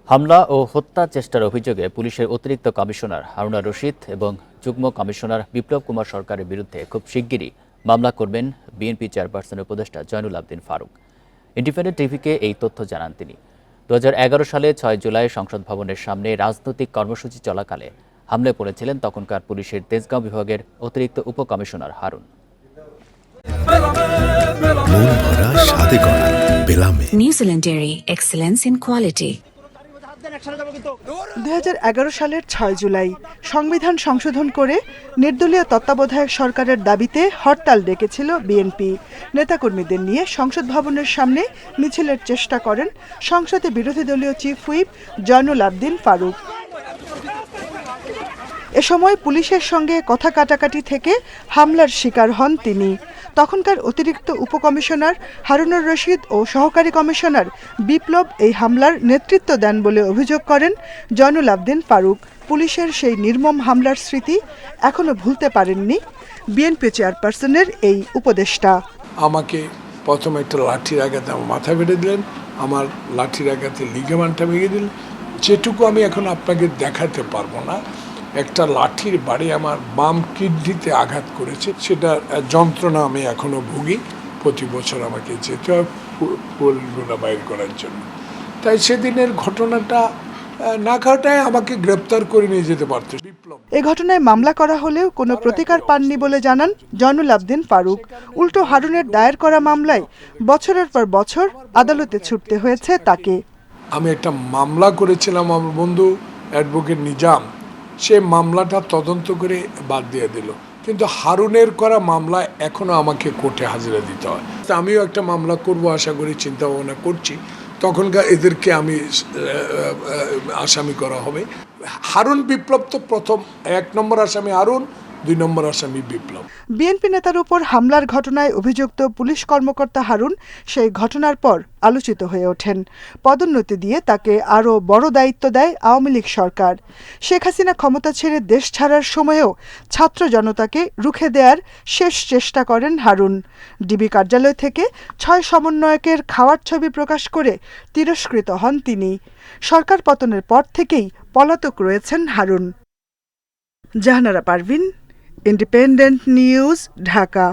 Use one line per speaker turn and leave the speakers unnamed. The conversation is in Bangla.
হামলা ও হত্যা চেষ্টার অভিযোগে পুলিশের অতিরিক্ত কমিশনার হারুনা রশিদ এবং যুগ্ম কমিশনার বিপ্লব কুমার সরকারের বিরুদ্ধে খুব শিগগিরই মামলা করবেন বিএনপি চেয়ারপারসনের উপদেষ্টা জয়নুল আবদিন ফারুক। ইন্ডিপেন্ডেন্ট টিভিকে এই তথ্য জানান তিনি। 2011 সালে 6 জুলাই সংসদ ভবনের সামনে রাজনৈতিক কর্মসূচি চলাকালে হামলায় পড়েছিলেন তখনকার পুলিশের তেজগাঁও বিভাগের অতিরিক্ত উপকমিশনার Harun.
New Zealand dairy, excellence in quality.
2011 সালের 6 জুলাই সংবিধান সংশোধন করে নির্দলীয় তত্ত্বাবধায়ক সরকারের দাবিতে হরতাল ডেকেছিল বিএনপি। নেতাকর্মীদের নিয়ে সংসদ ভবনের সামনে মিছিলের চেষ্টা করেন সংসদে বিরোধী দলীয় চিফ হুইপ জয়নুল আবদিন ফারুক। এ সময় পুলিশের সঙ্গে কথা কাটাকাটি থেকে হামলার শিকার হন তিনি। তখনকার অতিরিক্ত উপকমিশনার হারুনুর রশিদ ও সহকারী কমিশনার বিপ্লব এই হামলার নেতৃত্ব দেন বলে অভিযোগ করেন জয়নুল আবদিন ফারুক। পুলিশের সেই নির্মম হামলার স্মৃতি এখনো ভুলতে পারেননি বিএনপি চেয়ারপারসনের এই উপদেষ্টা।
আমাকে প্রথমে একটা লাঠির আঘাতে আমার মাথা ফেটে দিলেন, আমার লাঠির আঘাতে লিগামেন্টটা ভেঙে দিলেন। যেটুকু আমি এখন আপনাকে দেখাতে পারবো না, একটা লাঠির বাড়ি আমার বাম কিডনিতে আঘাত করেছে, সেটার যন্ত্রণা আমি এখনো ভুগি। প্রতি বছর আমাকে যেতে হয় ফুলগুলো বাইর করার জন্য। তাই সেদিনের ঘটনাটা না ঘটায় আমাকে গ্রেপ্তার করে নিয়ে যেতে পারত বিপ্লব।
এই ঘটনায় মামলা করা হলেও কোনো প্রতিকার পাননি বলে জানান জয়নুল আবদিন ফারুক। উল্টো হারুনের দায়ের করা মামলায় বছরের পর বছর আদালতে ছুটতে হয়েছে তাকে।
আমি একটা মামলা করেছিলাম, আমার বন্ধু অ্যাডভোকেট নিজাম সে মামলাটা তদন্ত করে বাদ দিয়ে দিল, কিন্তু হারুনের করা মামলা এখনো আমাকে কোর্টে হাজিরা দিতে হয়। আমিও একটা মামলা করব আশা করি, চিন্তা ভাবনা করছি। তখনকার এদেরকে আমি আসামি করা হবে। হারুন বিপ্লব তো প্রথম 1 নম্বর আসামি হারুন, 2 নম্বর আসামি বিপ্লব।
বিএনপি নেতার উপর হামলার ঘটনায় অভিযুক্ত পুলিশ কর্মকর্তা হারুন সেই ঘটনার পর আলোচিত হয়ে ওঠেন। পদোন্নতি দিয়ে তাকে আরও বড় দায়িত্ব দেয় আওয়ামী লীগ সরকার। শেখ হাসিনা ক্ষমতা ছেড়ে দেশ ছাড়ার সময়েও ছাত্র জনতাকে রুখে দেওয়ার শেষ চেষ্টা করেন হারুন। ডিবি কার্যালয় থেকে 6 সমন্বয়কের খাওয়ার ছবি প্রকাশ করে তিরস্কৃত হন তিনি। সরকার পতনের পর থেকেই পলাতক রয়েছেন হারুন। Jahanara Parvin, independent news, Dhaka.